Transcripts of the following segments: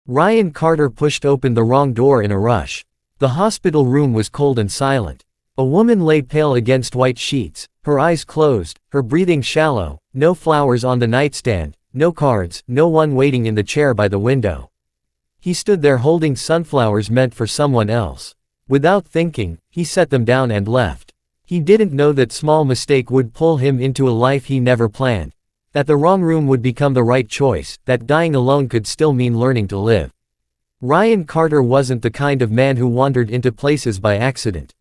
Ryan Carter pushed open the wrong door in a rush. The hospital room was cold and silent. A woman lay pale against white sheets, her eyes closed, her breathing shallow, no flowers on the nightstand, no cards, no one waiting in the chair by the window. He stood there holding sunflowers meant for someone else. Without thinking, he set them down and left. He didn't know that small mistake would pull him into a life he never planned. That the wrong room would become the right choice, that dying alone could still mean learning to live. Ryan Carter wasn't the kind of man who wandered into places by accident.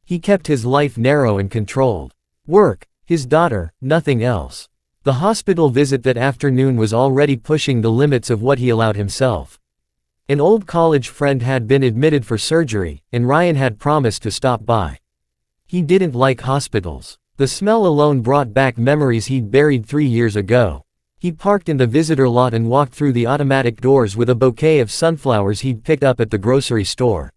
He kept his life narrow and controlled. Work, his daughter, nothing else. The hospital visit that afternoon was already pushing the limits of what he allowed himself. An old college friend had been admitted for surgery, and Ryan had promised to stop by. He didn't like hospitals. The smell alone brought back memories he'd buried 3 years ago. He parked in the visitor lot and walked through the automatic doors with a bouquet of sunflowers he'd picked up at the grocery store.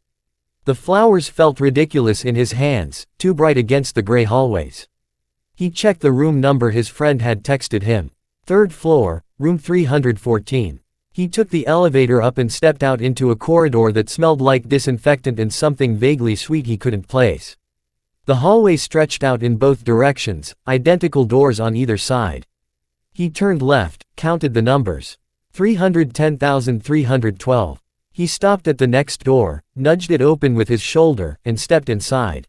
The flowers felt ridiculous in his hands, too bright against the gray hallways. He checked the room number his friend had texted him. 3rd floor, room 314. He took the elevator up and stepped out into a corridor that smelled like disinfectant and something vaguely sweet he couldn't place. The hallway stretched out in both directions, identical doors on either side. He turned left, counted the numbers. 310,312. He stopped at the next door, nudged it open with his shoulder, and stepped inside.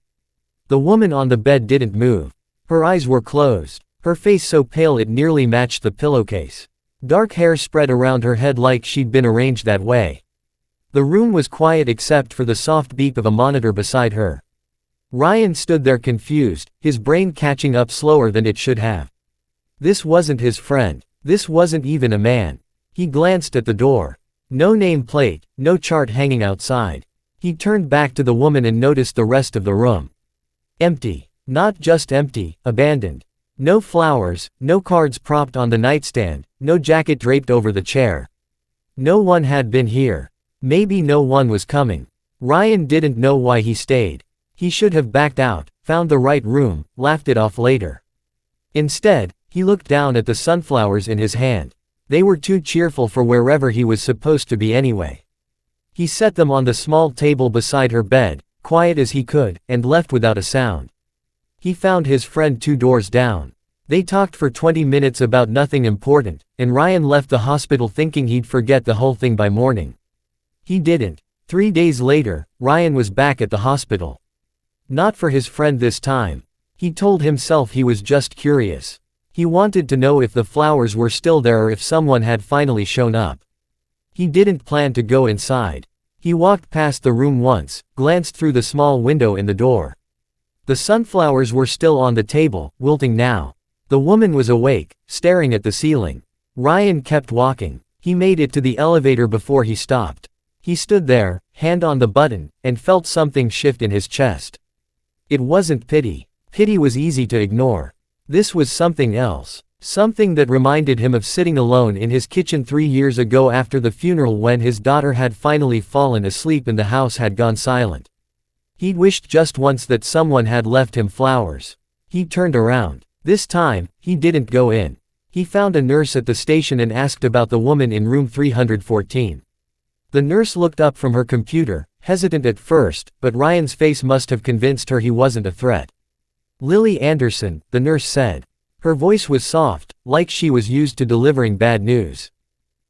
The woman on the bed didn't move. Her eyes were closed, her face so pale it nearly matched the pillowcase. Dark hair spread around her head like she'd been arranged that way. The room was quiet except for the soft beep of a monitor beside her. Ryan stood there confused, his brain catching up slower than it should have. This wasn't his friend. This wasn't even a man. He glanced at the door. No name plate, no chart hanging outside. He turned back to the woman and noticed the rest of the room. Empty. Not just empty, abandoned. No flowers, no cards propped on the nightstand, no jacket draped over the chair. No one had been here. Maybe no one was coming. Ryan didn't know why he stayed. He should have backed out, found the right room, laughed it off later. Instead, he looked down at the sunflowers in his hand. They were too cheerful for wherever he was supposed to be anyway. He set them on the small table beside her bed, quiet as he could, and left without a sound. He found his friend 2 doors down. They talked for 20 minutes about nothing important, and Ryan left the hospital thinking he'd forget the whole thing by morning. He didn't. 3 days later, Ryan was back at the hospital. Not for his friend this time. He told himself he was just curious. He wanted to know if the flowers were still there or if someone had finally shown up. He didn't plan to go inside. He walked past the room once, glanced through the small window in the door. The sunflowers were still on the table, wilting now. The woman was awake, staring at the ceiling. Ryan kept walking. He made it to the elevator before he stopped. He stood there, hand on the button, and felt something shift in his chest. It wasn't pity. Pity was easy to ignore. This was something else. Something that reminded him of sitting alone in his kitchen 3 years ago after the funeral when his daughter had finally fallen asleep and the house had gone silent. He'd wished just once that someone had left him flowers. He turned around. This time, he didn't go in. He found a nurse at the station and asked about the woman in room 314. The nurse looked up from her computer, hesitant at first, but Ryan's face must have convinced her he wasn't a threat. Lily Anderson, the nurse said. Her voice was soft, like she was used to delivering bad news.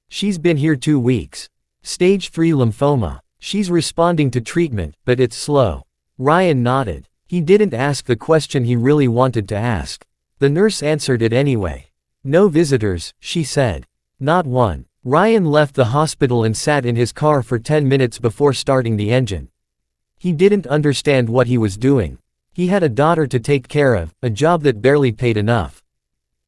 She's been here 2 weeks. Stage 3 lymphoma. She's responding to treatment, but it's slow. Ryan nodded. He didn't ask the question he really wanted to ask. The nurse answered it anyway. No visitors, she said. Not one. Ryan left the hospital and sat in his car for 10 minutes before starting the engine. He didn't understand what he was doing. He had a daughter to take care of, a job that barely paid enough.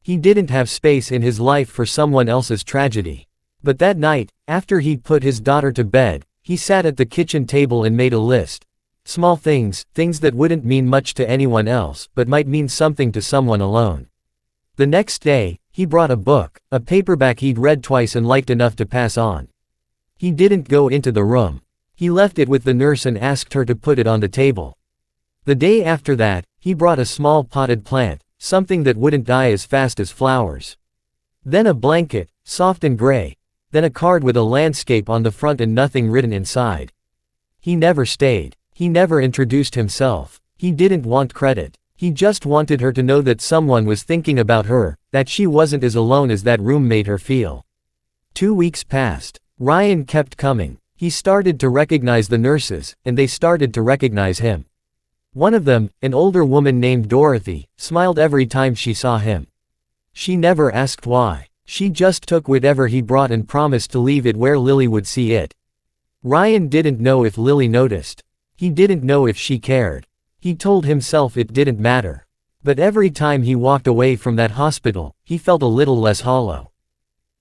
He didn't have space in his life for someone else's tragedy. But that night, after he'd put his daughter to bed, he sat at the kitchen table and made a list. Small things, things that wouldn't mean much to anyone else, but might mean something to someone alone. The next day, he brought a book, a paperback he'd read twice and liked enough to pass on. He didn't go into the room. He left it with the nurse and asked her to put it on the table. The day after that, he brought a small potted plant, something that wouldn't die as fast as flowers. Then a blanket, soft and gray. then a card with a landscape on the front and nothing written inside. He never stayed. He never introduced himself. He didn't want credit. He just wanted her to know that someone was thinking about her, that she wasn't as alone as that room made her feel. 2 weeks passed. Ryan kept coming. He started to recognize the nurses, and they started to recognize him. One of them, an older woman named Dorothy, smiled every time she saw him. She never asked why. She just took whatever he brought and promised to leave it where Lily would see it. Ryan didn't know if Lily noticed. He didn't know if she cared. He told himself it didn't matter. But every time he walked away from that hospital, he felt a little less hollow.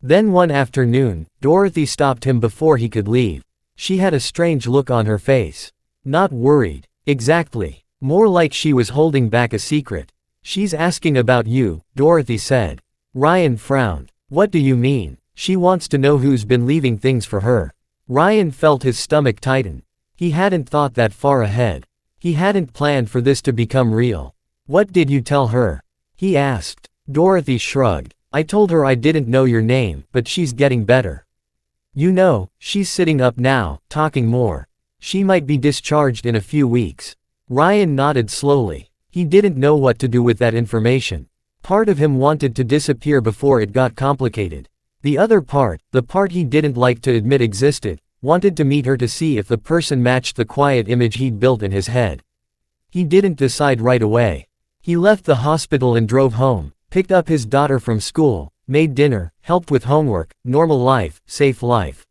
Then one afternoon, Dorothy stopped him before he could leave. She had a strange look on her face. Not worried. Exactly. More like she was holding back a secret. "She's asking about you," Dorothy said. Ryan frowned. "What do you mean?" "She wants to know who's been leaving things for her." Ryan felt his stomach tighten. He hadn't thought that far ahead. He hadn't planned for this to become real. "What did you tell her?" he asked. Dorothy shrugged. "I told her I didn't know your name, but she's getting better. You know, she's sitting up now, talking more. She might be discharged in a few weeks." Ryan nodded slowly. He didn't know what to do with that information. Part of him wanted to disappear before it got complicated. The other part, the part he didn't like to admit existed, wanted to meet her to see if the person matched the quiet image he'd built in his head. He didn't decide right away. He left the hospital and drove home, picked up his daughter from school, made dinner, helped with homework, normal life, safe life.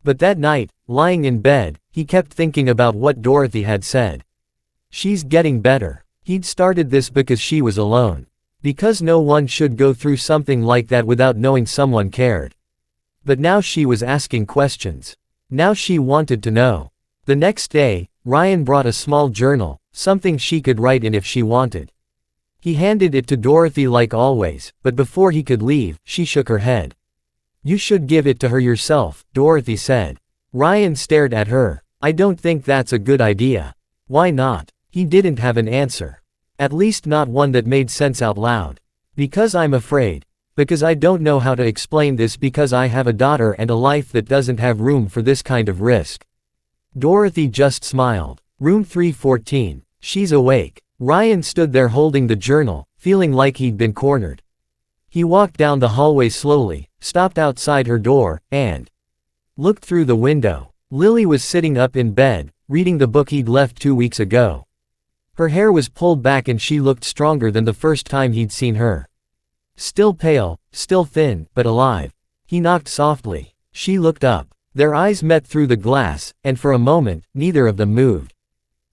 But that night, lying in bed, he kept thinking about what Dorothy had said. She's getting better. He'd started this because she was alone. Because no one should go through something like that without knowing someone cared. But now she was asking questions. Now she wanted to know. The next day, Ryan brought a small journal, something she could write in if she wanted. He handed it to Dorothy like always, but before he could leave, she shook her head. "You should give it to her yourself," Dorothy said. Ryan stared at her. "I don't think that's a good idea." "Why not?" He didn't have an answer. At least not one that made sense out loud. "Because I'm afraid. Because I don't know how to explain this, because I have a daughter and a life that doesn't have room for this kind of risk." Dorothy just smiled. Room 314. She's awake. Ryan stood there holding the journal, feeling like he'd been cornered. He walked down the hallway slowly, stopped outside her door, and looked through the window. Lily was sitting up in bed, reading the book he'd left 2 weeks ago. Her hair was pulled back and she looked stronger than the first time he'd seen her. Still pale, still thin, but alive. He knocked softly. She looked up. Their eyes met through the glass, and for a moment, neither of them moved.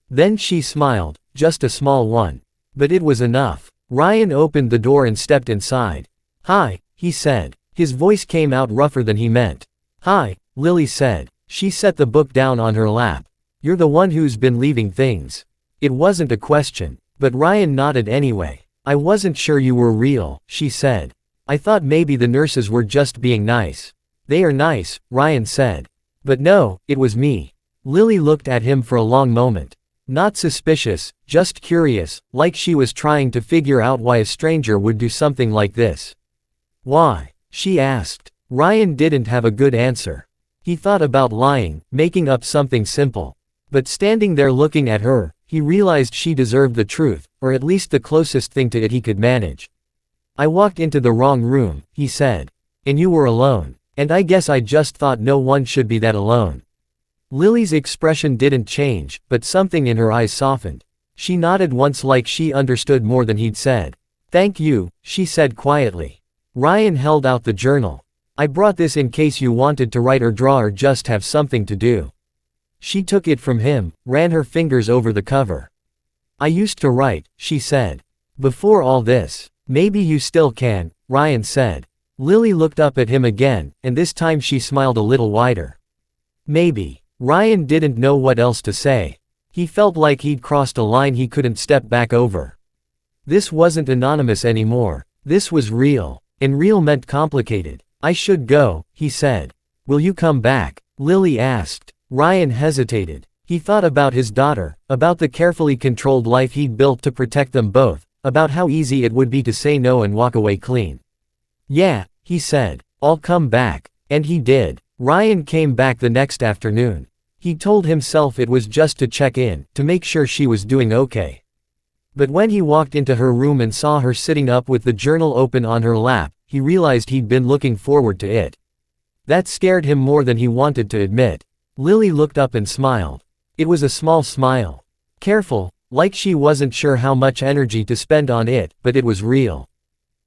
Then she smiled, just a small one. But it was enough. Ryan opened the door and stepped inside. "Hi," he said. His voice came out rougher than he meant. "Hi," Lily said. She set the book down on her lap. "You're the one who's been leaving things." It wasn't a question, but Ryan nodded anyway. "I wasn't sure you were real," she said. "I thought maybe the nurses were just being nice." "They are nice," Ryan said. "But no, it was me." Lily looked at him for a long moment. Not suspicious, just curious, like she was trying to figure out why a stranger would do something like this. "Why?" she asked. Ryan didn't have a good answer. He thought about lying, making up something simple. But standing there looking at her, he realized she deserved the truth, or at least the closest thing to it he could manage. "I walked into the wrong room," he said. "And you were alone. And I guess I just thought no one should be that alone." Lily's expression didn't change, but something in her eyes softened. She nodded once like she understood more than he'd said. "Thank you," she said quietly. Ryan held out the journal. "I brought this in case you wanted to write or draw or just have something to do." She took it from him, ran her fingers over the cover. "I used to write," she said. "Before all this. Maybe you still can," Ryan said. Lily looked up at him again, and this time she smiled a little wider. "Maybe." Ryan didn't know what else to say. He felt like he'd crossed a line he couldn't step back over. This wasn't anonymous anymore. This was real. And real meant complicated. "I should go," he said. "Will you come back?" Lily asked. Ryan hesitated. He thought about his daughter, about the carefully controlled life he'd built to protect them both, about how easy it would be to say no and walk away clean. "Yeah," he said. "I'll come back." And he did. Ryan came back the next afternoon. He told himself it was just to check in, to make sure she was doing okay. But when he walked into her room and saw her sitting up with the journal open on her lap, he realized he'd been looking forward to it. That scared him more than he wanted to admit. Lily looked up and smiled. It was a small smile. Careful, like she wasn't sure how much energy to spend on it, but it was real.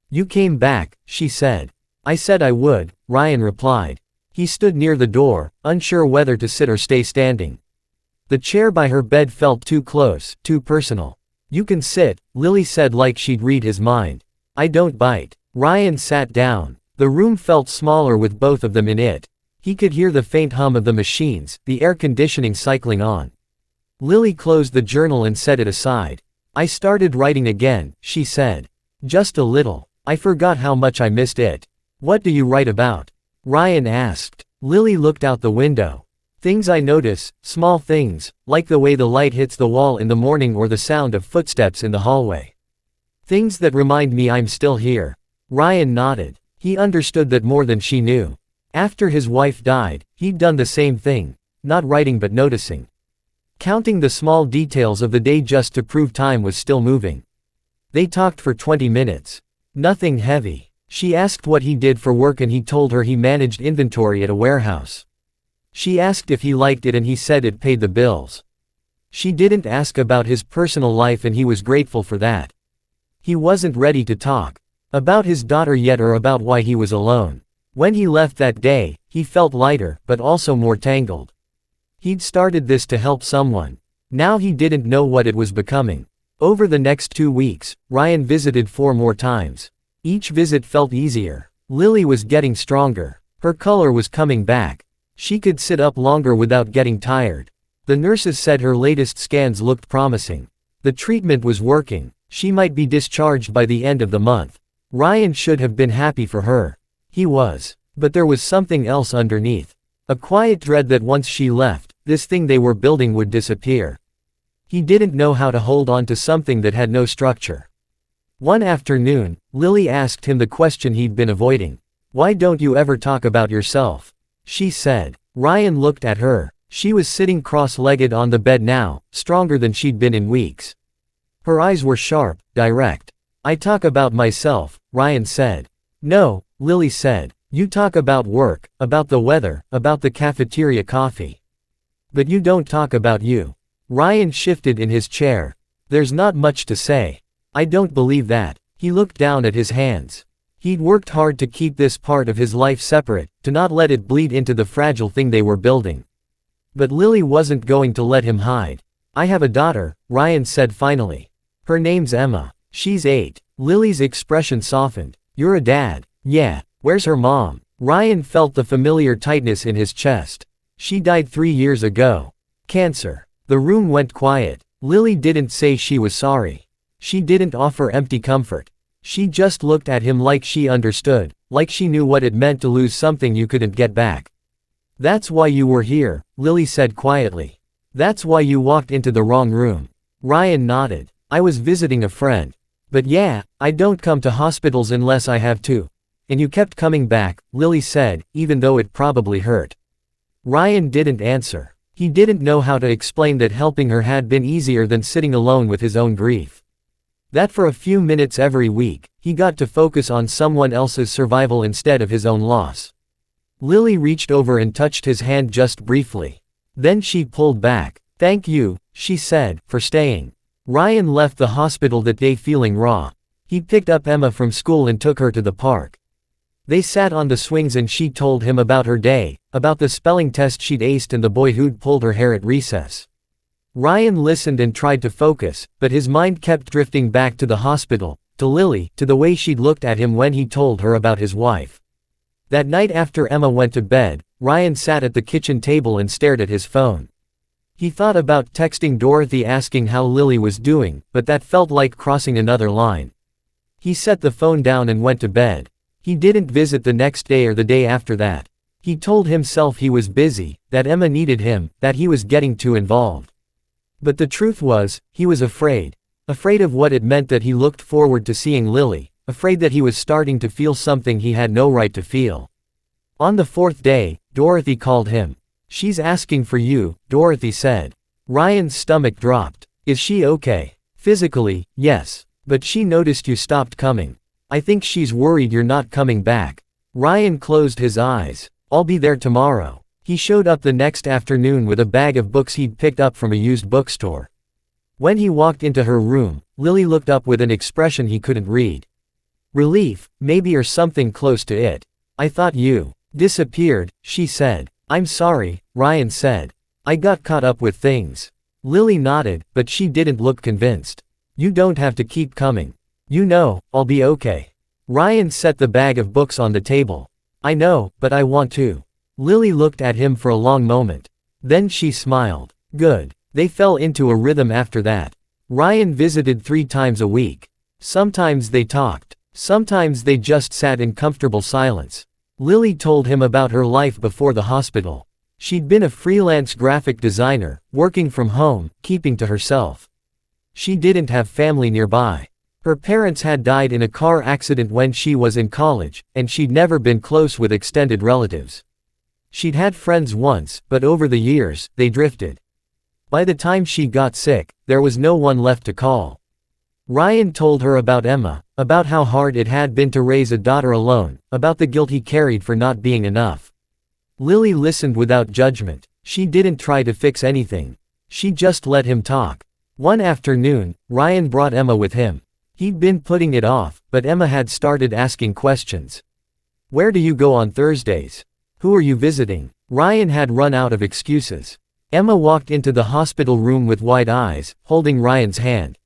"You came back," she said. "I said I would," Ryan replied. He stood near the door, unsure whether to sit or stay standing. The chair by her bed felt too close, too personal. "You can sit," Lily said like she'd read his mind. "I don't bite." Ryan sat down. The room felt smaller with both of them in it. He could hear the faint hum of the machines, the air conditioning cycling on. Lily closed the journal and set it aside. "I started writing again," she said. "Just a little. I forgot how much I missed it." "What do you write about?" Ryan asked. Lily looked out the window. "Things I notice, small things, like the way the light hits the wall in the morning or the sound of footsteps in the hallway. Things that remind me I'm still here." Ryan nodded. He understood that more than she knew. After his wife died, he'd done the same thing, not writing but noticing. Counting the small details of the day just to prove time was still moving. They talked for 20 minutes. Nothing heavy. She asked what he did for work and he told her he managed inventory at a warehouse. She asked if he liked it and he said it paid the bills. She didn't ask about his personal life and he was grateful for that. He wasn't ready to talk about his daughter yet or about why he was alone. When he left that day, he felt lighter, but also more tangled. He'd started this to help someone. Now he didn't know what it was becoming. Over the next 2 weeks, Ryan visited 4 more times. Each visit felt easier. Lily was getting stronger. Her color was coming back. She could sit up longer without getting tired. The nurses said her latest scans looked promising. The treatment was working. She might be discharged by the end of the month. Ryan should have been happy for her. He was. But there was something else underneath. A quiet dread that once she left, this thing they were building would disappear. He didn't know how to hold on to something that had no structure. One afternoon, Lily asked him the question he'd been avoiding. "Why don't you ever talk about yourself?" she said. Ryan looked at her. She was sitting cross-legged on the bed now, stronger than she'd been in weeks. Her eyes were sharp, direct. "I talk about myself," Ryan said. "No," Lily said. "You talk about work, about the weather, about the cafeteria coffee. But you don't talk about you." Ryan shifted in his chair. "There's not much to say." "I don't believe that." He looked down at his hands. He'd worked hard to keep this part of his life separate, to not let it bleed into the fragile thing they were building. But Lily wasn't going to let him hide. "I have a daughter," Ryan said finally. "Her name's Emma. She's 8. Lily's expression softened. "You're a dad." "Yeah. Where's her mom?" Ryan felt the familiar tightness in his chest. "She died 3 years ago. Cancer." The room went quiet. Lily didn't say she was sorry. She didn't offer empty comfort. She just looked at him like she understood, like she knew what it meant to lose something you couldn't get back. "That's why you were here," Lily said quietly. "That's why you walked into the wrong room." Ryan nodded. "I was visiting a friend. But yeah, I don't come to hospitals unless I have to. And you kept coming back," Lily said, even though it probably hurt. Ryan didn't answer. He didn't know how to explain that helping her had been easier than sitting alone with his own grief. That for a few minutes every week, he got to focus on someone else's survival instead of his own loss. Lily reached over and touched his hand just briefly. Then she pulled back. "Thank you," she said, "for staying." Ryan left the hospital that day feeling raw. He picked up Emma from school and took her to the park. They sat on the swings and she told him about her day, about the spelling test she'd aced and the boy who'd pulled her hair at recess. Ryan listened and tried to focus, but his mind kept drifting back to the hospital, to Lily, to the way she'd looked at him when he told her about his wife. That night after Emma went to bed, Ryan sat at the kitchen table and stared at his phone. He thought about texting Dorothy asking how Lily was doing, but that felt like crossing another line. He set the phone down and went to bed. He didn't visit the next day or the day after that. He told himself he was busy, that Emma needed him, that he was getting too involved. But the truth was, he was afraid. Afraid of what it meant that he looked forward to seeing Lily, afraid that he was starting to feel something he had no right to feel. On the fourth day, Dorothy called him. "She's asking for you," Dorothy said. Ryan's stomach dropped. "Is she okay?" "Physically, yes. But she noticed you stopped coming. I think she's worried you're not coming back." Ryan closed his eyes. "I'll be there tomorrow." He showed up the next afternoon with a bag of books he'd picked up from a used bookstore. When he walked into her room, Lily looked up with an expression he couldn't read. "Relief, maybe, or something close to it. I thought you disappeared," she said. "I'm sorry," Ryan said. "I got caught up with things." Lily nodded, but she didn't look convinced. "You don't have to keep coming. You know, I'll be okay." Ryan set the bag of books on the table. "I know, but I want to." Lily looked at him for a long moment. Then she smiled. "Good." They fell into a rhythm after that. Ryan visited 3 times a week. Sometimes they talked. Sometimes they just sat in comfortable silence. Lily told him about her life before the hospital. She'd been a freelance graphic designer, working from home, keeping to herself. She didn't have family nearby. Her parents had died in a car accident when she was in college, and she'd never been close with extended relatives. She'd had friends once, but over the years, they drifted. By the time she got sick, there was no one left to call. Ryan told her about Emma, about how hard it had been to raise a daughter alone, about the guilt he carried for not being enough. Lily listened without judgment. She didn't try to fix anything. She just let him talk. One afternoon, Ryan brought Emma with him. He'd been putting it off, but Emma had started asking questions. "Where do you go on Thursdays? Who are you visiting?" Ryan had run out of excuses. Emma walked into the hospital room with wide eyes, holding Ryan's hand.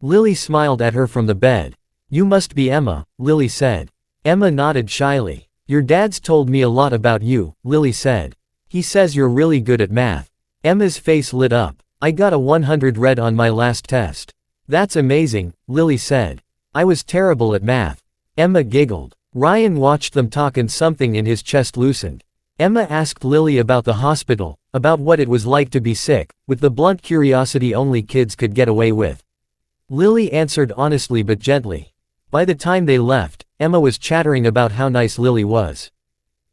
Lily smiled at her from the bed. "You must be Emma," Lily said. Emma nodded shyly. "Your dad's told me a lot about you," Lily said. "He says you're really good at math." Emma's face lit up. "I got a 100 read on my last test." "That's amazing," Lily said. "I was terrible at math." Emma giggled. Ryan watched them talk and something in his chest loosened. Emma asked Lily about the hospital, about what it was like to be sick, with the blunt curiosity only kids could get away with. Lily answered honestly but gently. By the time they left, Emma was chattering about how nice Lily was.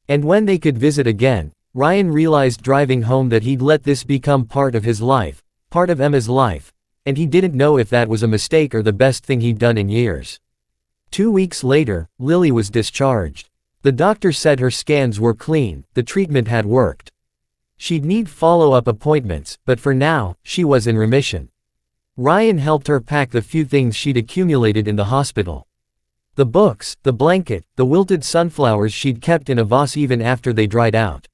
And when they could visit again, Ryan realized driving home that he'd let this become part of his life, part of Emma's life, and he didn't know if that was a mistake or the best thing he'd done in years. 2 weeks later, Lily was discharged. The doctor said her scans were clean, the treatment had worked. She'd need follow-up appointments, but for now, she was in remission. Ryan helped her pack the few things she'd accumulated in the hospital. The books, the blanket, the wilted sunflowers she'd kept in a vase even after they dried out.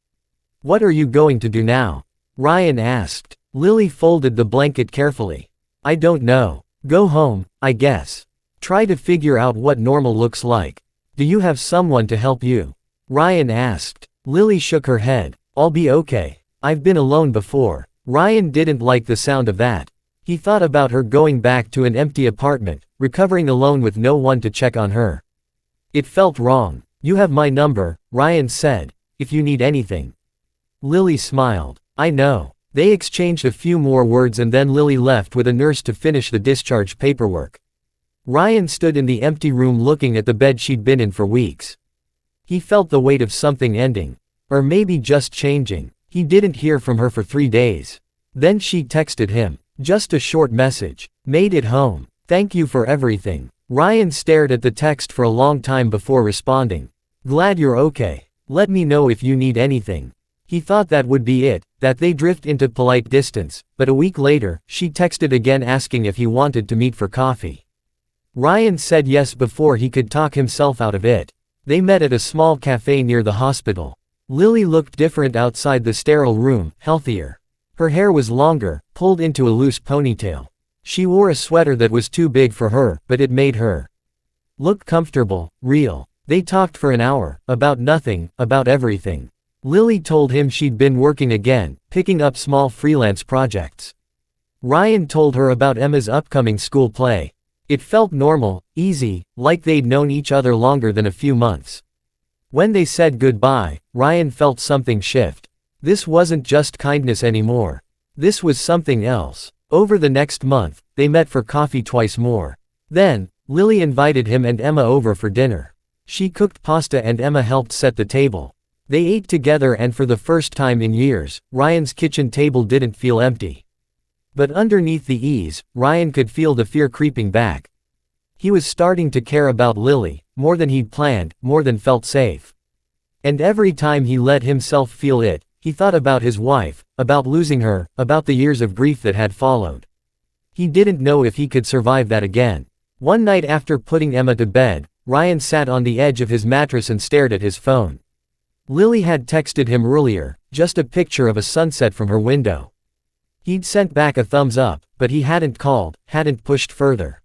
"What are you going to do now?" Ryan asked. Lily folded the blanket carefully. "I don't know. Go home, I guess. Try to figure out what normal looks like. Do you have someone to help you?" Ryan asked. Lily shook her head. "I'll be okay. I've been alone before." Ryan didn't like the sound of that. He thought about her going back to an empty apartment, recovering alone with no one to check on her. It felt wrong. "You have my number," Ryan said, "if you need anything." Lily smiled. "I know." They exchanged a few more words and then Lily left with a nurse to finish the discharge paperwork. Ryan stood in the empty room looking at the bed she'd been in for weeks. He felt the weight of something ending. Or maybe just changing. He didn't hear from her for 3 days. Then she texted him. Just a short message. "Made it home. Thank you for everything." Ryan stared at the text for a long time before responding. "Glad you're okay. Let me know if you need anything." He thought that would be it, that they drift into polite distance, but a week later, she texted again asking if he wanted to meet for coffee. Ryan said yes before he could talk himself out of it. They met at a small cafe near the hospital. Lily looked different outside the sterile room, healthier. Her hair was longer, pulled into a loose ponytail. She wore a sweater that was too big for her, but it made her look comfortable, real. They talked for an hour, about nothing, about everything. Lily told him she'd been working again, picking up small freelance projects. Ryan told her about Emma's upcoming school play. It felt normal, easy, like they'd known each other longer than a few months. When they said goodbye, Ryan felt something shift. This wasn't just kindness anymore. This was something else. Over the next month, they met for coffee twice more. Then, Lily invited him and Emma over for dinner. She cooked pasta and Emma helped set the table. They ate together, and for the first time in years, Ryan's kitchen table didn't feel empty. But underneath the ease, Ryan could feel the fear creeping back. He was starting to care about Lily, more than he'd planned, more than felt safe. And every time he let himself feel it, he thought about his wife, about losing her, about the years of grief that had followed. He didn't know if he could survive that again. One night after putting Emma to bed, Ryan sat on the edge of his mattress and stared at his phone. Lily had texted him earlier, just a picture of a sunset from her window. He'd sent back a thumbs up, but he hadn't called, hadn't pushed further.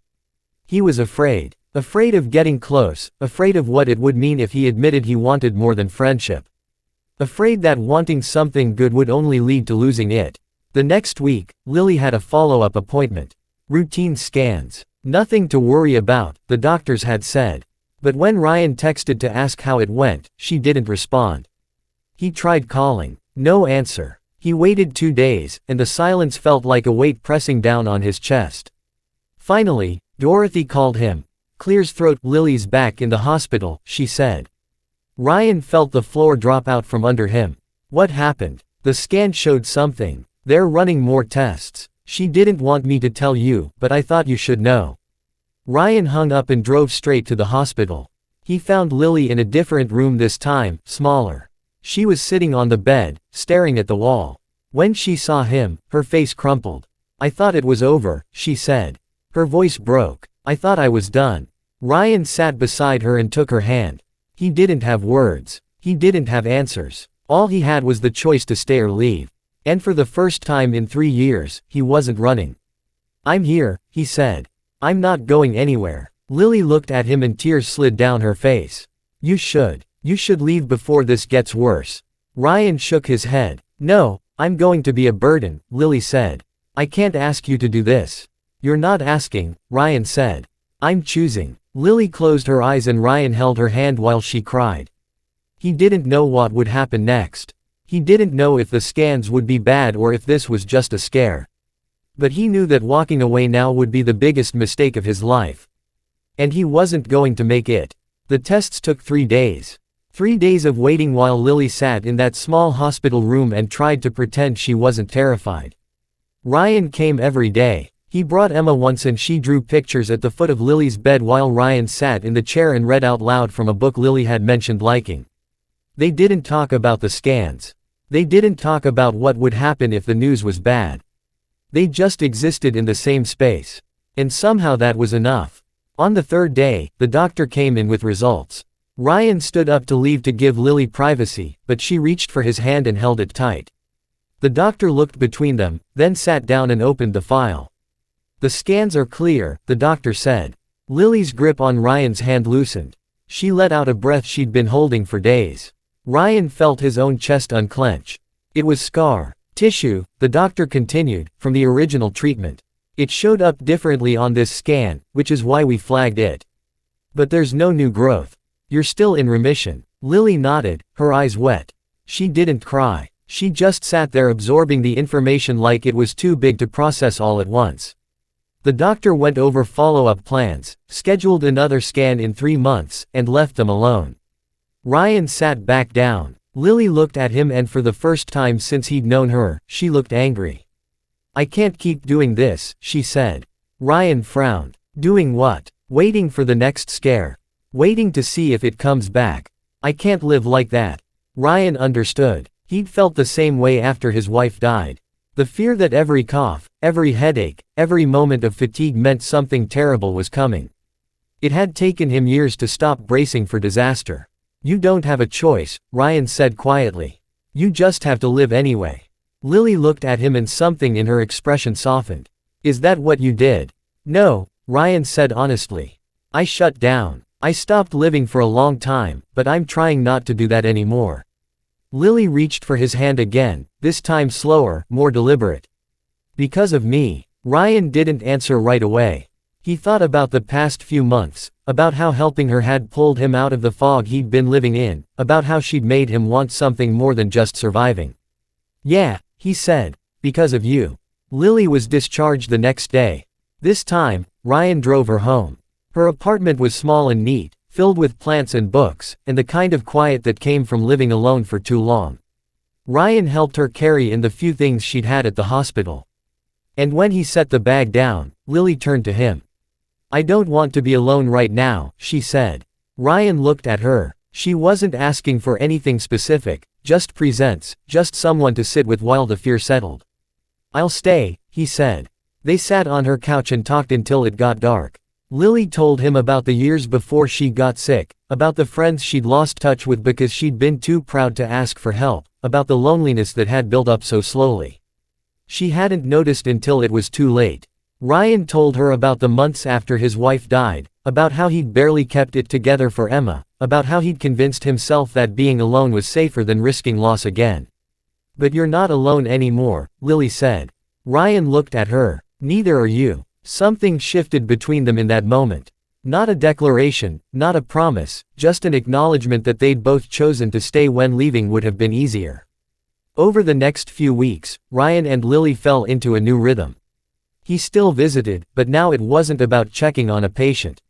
He was afraid. Afraid of getting close, afraid of what it would mean if he admitted he wanted more than friendship. Afraid that wanting something good would only lead to losing it. The next week, Lily had a follow-up appointment. Routine scans. Nothing to worry about, the doctors had said. But when Ryan texted to ask how it went, she didn't respond. He tried calling. No answer. He waited 2 days, and the silence felt like a weight pressing down on his chest. Finally, Dorothy called him. Clears throat. Lily's back in the hospital, she said. Ryan felt the floor drop out from under him. What happened? The scan showed something. They're running more tests. She didn't want me to tell you, but I thought you should know. Ryan hung up and drove straight to the hospital. He found Lily in a different room this time, smaller. She was sitting on the bed, staring at the wall. When she saw him, her face crumpled. I thought it was over, she said. Her voice broke. I thought I was done. Ryan sat beside her and took her hand. He didn't have words. He didn't have answers. All he had was the choice to stay or leave. And for the first time in 3 years, he wasn't running. I'm here, he said. I'm not going anywhere. Lily looked at him and tears slid down her face. You should leave before this gets worse. Ryan shook his head. No, I'm going to be a burden, Lily said. I can't ask you to do this. You're not asking, Ryan said. I'm choosing. Lily closed her eyes and Ryan held her hand while she cried. He didn't know what would happen next. He didn't know if the scans would be bad or if this was just a scare. But he knew that walking away now would be the biggest mistake of his life. And he wasn't going to make it. The tests took 3 days. 3 days of waiting while Lily sat in that small hospital room and tried to pretend she wasn't terrified. Ryan came every day. He brought Emma once and she drew pictures at the foot of Lily's bed while Ryan sat in the chair and read out loud from a book Lily had mentioned liking. They didn't talk about the scans. They didn't talk about what would happen if the news was bad. They just existed in the same space. And somehow that was enough. On the 3rd day, the doctor came in with results. Ryan stood up to leave to give Lily privacy, but she reached for his hand and held it tight. The doctor looked between them, then sat down and opened the file. The scans are clear, the doctor said. Lily's grip on Ryan's hand loosened. She let out a breath she'd been holding for days. Ryan felt his own chest unclench. It was scar tissue, the doctor continued, from the original treatment. It showed up differently on this scan, which is why we flagged it. But there's no new growth. You're still in remission. Lily nodded, her eyes wet. She didn't cry. She just sat there absorbing the information like it was too big to process all at once. The doctor went over follow-up plans, scheduled another scan in 3 months, and left them alone. Ryan sat back down. Lily looked at him and for the first time since he'd known her, she looked angry. I can't keep doing this, she said. Ryan frowned. Doing what? Waiting for the next scare. Waiting to see if it comes back. I can't live like that. Ryan understood. He'd felt the same way after his wife died. The fear that every cough, every headache, every moment of fatigue meant something terrible was coming. It had taken him years to stop bracing for disaster. You don't have a choice, Ryan said quietly. You just have to live anyway. Lily looked at him and something in her expression softened. Is that what you did? No, Ryan said honestly. I shut down. I stopped living for a long time, but I'm trying not to do that anymore. Lily reached for his hand again, this time slower, more deliberate. Because of me. Ryan didn't answer right away. He thought about the past few months, about how helping her had pulled him out of the fog he'd been living in, about how she'd made him want something more than just surviving. Yeah, he said, because of you. Lily was discharged the next day. This time, Ryan drove her home. Her apartment was small and neat, filled with plants and books, and the kind of quiet that came from living alone for too long. Ryan helped her carry in the few things she'd had at the hospital. And when he set the bag down, Lily turned to him. "I don't want to be alone right now," she said. Ryan looked at her. She wasn't asking for anything specific, just presence, just someone to sit with while the fear settled. "I'll stay," he said. They sat on her couch and talked until it got dark. Lily told him about the years before she got sick, about the friends she'd lost touch with because she'd been too proud to ask for help, about the loneliness that had built up so slowly. She hadn't noticed until it was too late. Ryan told her about the months after his wife died, about how he'd barely kept it together for Emma, about how he'd convinced himself that being alone was safer than risking loss again. "But you're not alone anymore," Lily said. Ryan looked at her. "Neither are you." Something shifted between them in that moment. Not a declaration, not a promise, just an acknowledgement that they'd both chosen to stay when leaving would have been easier. Over the next few weeks, Ryan and Lily fell into a new rhythm. He still visited, but now it wasn't about checking on a patient.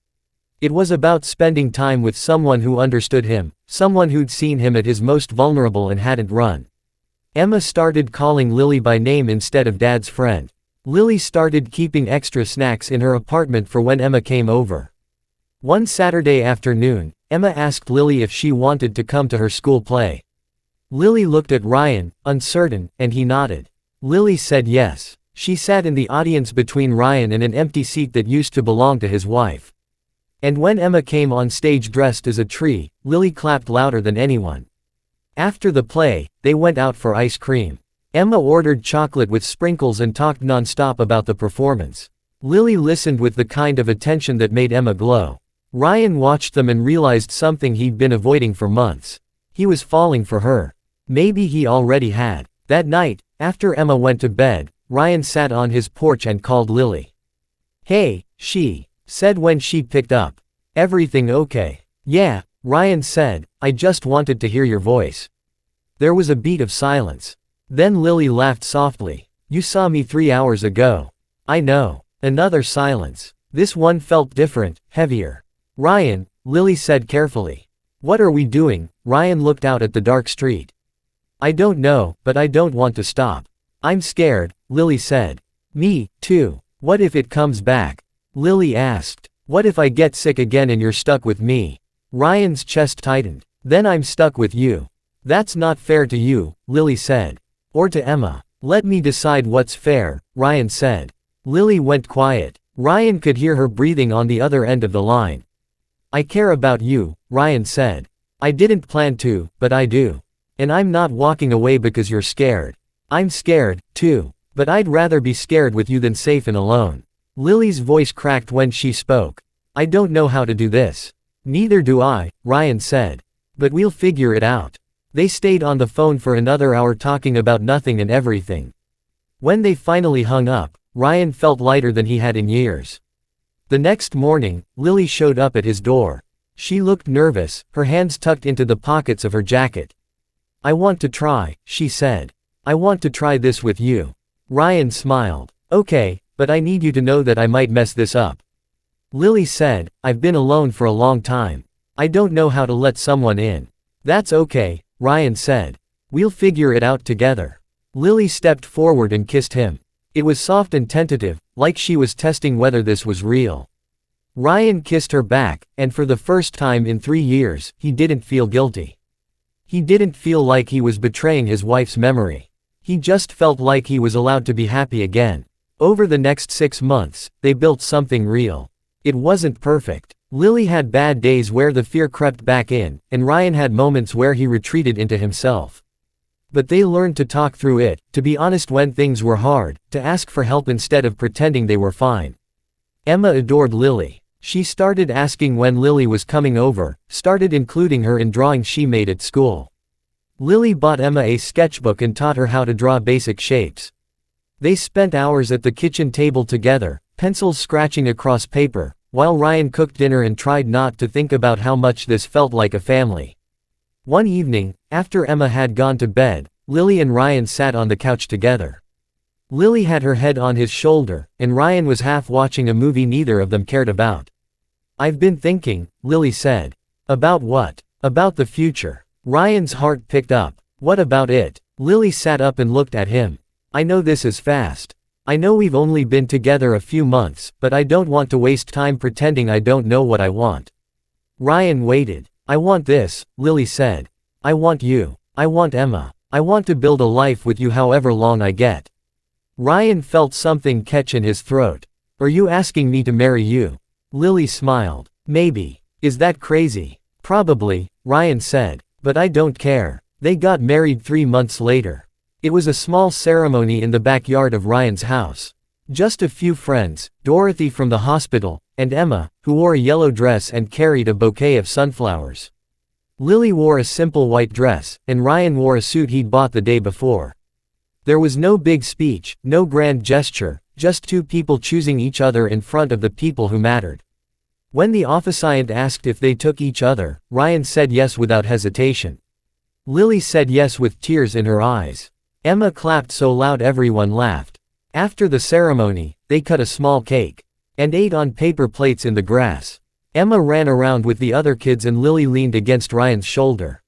It was about spending time with someone who understood him, someone who'd seen him at his most vulnerable and hadn't run. Emma started calling Lily by name instead of Dad's friend. Lily started keeping extra snacks in her apartment for when Emma came over. One Saturday afternoon, Emma asked Lily if she wanted to come to her school play. Lily looked at Ryan, uncertain, and he nodded. Lily said yes. She sat in the audience between Ryan and an empty seat that used to belong to his wife. And when Emma came on stage dressed as a tree, Lily clapped louder than anyone. After the play, they went out for ice cream. Emma ordered chocolate with sprinkles and talked non-stop about the performance. Lily listened with the kind of attention that made Emma glow. Ryan watched them and realized something he'd been avoiding for months. He was falling for her. Maybe he already had. That night, after Emma went to bed, Ryan sat on his porch and called Lily. "Hey," she said when she picked up. "Everything okay?" "Yeah," Ryan said, "I just wanted to hear your voice." There was a beat of silence. Then Lily laughed softly. "You saw me 3 hours ago." "I know." Another silence. This one felt different, heavier. "Ryan," Lily said carefully. "What are we doing?" Ryan looked out at the dark street. "I don't know, but I don't want to stop." "I'm scared," Lily said. "Me, too." "What if it comes back?" Lily asked. "What if I get sick again and you're stuck with me?" Ryan's chest tightened. "Then I'm stuck with you." "That's not fair to you," Lily said. "Or to Emma." "Let me decide what's fair," Ryan said. Lily went quiet. Ryan could hear her breathing on the other end of the line. "I care about you," Ryan said. "I didn't plan to, but I do. And I'm not walking away because you're scared. I'm scared, too. But I'd rather be scared with you than safe and alone." Lily's voice cracked when she spoke. "I don't know how to do this." "Neither do I," Ryan said. "But we'll figure it out." They stayed on the phone for another hour talking about nothing and everything. When they finally hung up, Ryan felt lighter than he had in years. The next morning, Lily showed up at his door. She looked nervous, her hands tucked into the pockets of her jacket. "I want to try," she said. "I want to try this with you." Ryan smiled. "Okay, but I need you to know that I might mess this up." Lily said, "I've been alone for a long time. I don't know how to let someone in." "That's okay," Ryan said. "We'll figure it out together." Lily stepped forward and kissed him. It was soft and tentative, like she was testing whether this was real. Ryan kissed her back, and for the first time in 3 years, he didn't feel guilty. He didn't feel like he was betraying his wife's memory. He just felt like he was allowed to be happy again. Over the next 6 months, they built something real. It wasn't perfect. Lily had bad days where the fear crept back in, and Ryan had moments where he retreated into himself. But they learned to talk through it, to be honest when things were hard, to ask for help instead of pretending they were fine. Emma adored Lily. She started asking when Lily was coming over, started including her in drawings she made at school. Lily bought Emma a sketchbook and taught her how to draw basic shapes. They spent hours at the kitchen table together, pencils scratching across paper, while Ryan cooked dinner and tried not to think about how much this felt like a family. One evening, after Emma had gone to bed, Lily and Ryan sat on the couch together. Lily had her head on his shoulder, and Ryan was half watching a movie neither of them cared about. I've been thinking, Lily said. About what? About the future. Ryan's heart picked up. What about it? Lily sat up and looked at him. I know this is fast. I know we've only been together a few months, but I don't want to waste time pretending I don't know what I want. Ryan waited. I want this, Lily said. I want you. I want Emma. I want to build a life with you however long I get. Ryan felt something catch in his throat. Are you asking me to marry you? Lily smiled. Maybe. Is that crazy? Probably, Ryan said. But I don't care. They got married 3 months later. It was a small ceremony in the backyard of Ryan's house. Just a few friends, Dorothy from the hospital, and Emma, who wore a yellow dress and carried a bouquet of sunflowers. Lily wore a simple white dress, and Ryan wore a suit he'd bought the day before. There was no big speech, no grand gesture, just two people choosing each other in front of the people who mattered. When the officiant asked if they took each other, Ryan said yes without hesitation. Lily said yes with tears in her eyes. Emma clapped so loud everyone laughed. After the ceremony, they cut a small cake and ate on paper plates in the grass. Emma ran around with the other kids and Lily leaned against Ryan's shoulder.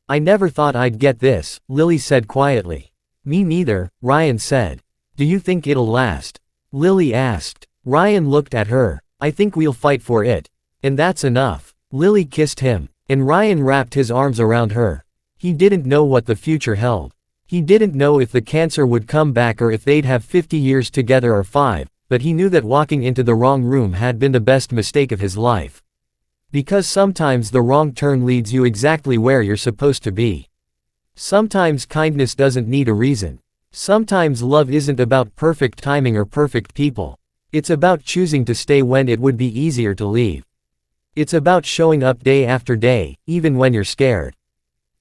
I never thought I'd get this, Lily said quietly. Me neither, Ryan said. Do you think it'll last? Lily asked. Ryan looked at her. I think we'll fight for it. And that's enough. Lily kissed him, and Ryan wrapped his arms around her. He didn't know what the future held. He didn't know if the cancer would come back or if they'd have 50 years together or 5, but he knew that walking into the wrong room had been the best mistake of his life. Because sometimes the wrong turn leads you exactly where you're supposed to be. Sometimes kindness doesn't need a reason. Sometimes love isn't about perfect timing or perfect people. It's about choosing to stay when it would be easier to leave. It's about showing up day after day, even when you're scared.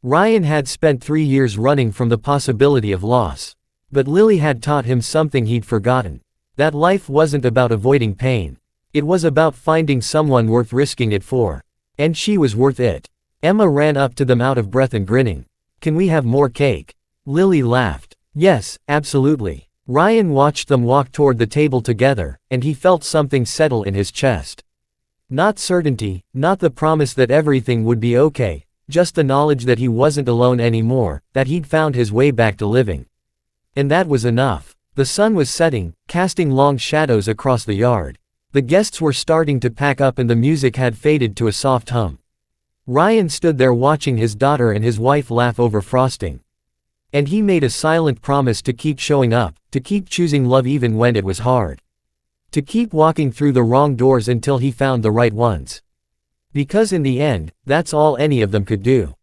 Ryan had spent 3 years running from the possibility of loss. But Lily had taught him something he'd forgotten. That life wasn't about avoiding pain. It was about finding someone worth risking it for. And she was worth it. Emma ran up to them out of breath and grinning. Can we have more cake? Lily laughed. Yes, absolutely. Ryan watched them walk toward the table together, and he felt something settle in his chest. Not certainty, not the promise that everything would be okay. Just the knowledge that he wasn't alone anymore, that he'd found his way back to living. And that was enough. The sun was setting, casting long shadows across the yard. The guests were starting to pack up and the music had faded to a soft hum. Ryan stood there watching his daughter and his wife laugh over frosting. And he made a silent promise to keep showing up, to keep choosing love even when it was hard. To keep walking through the wrong doors until he found the right ones. Because in the end, that's all any of them could do.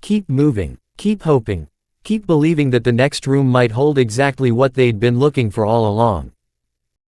Keep moving, keep hoping, keep believing that the next room might hold exactly what they'd been looking for all along.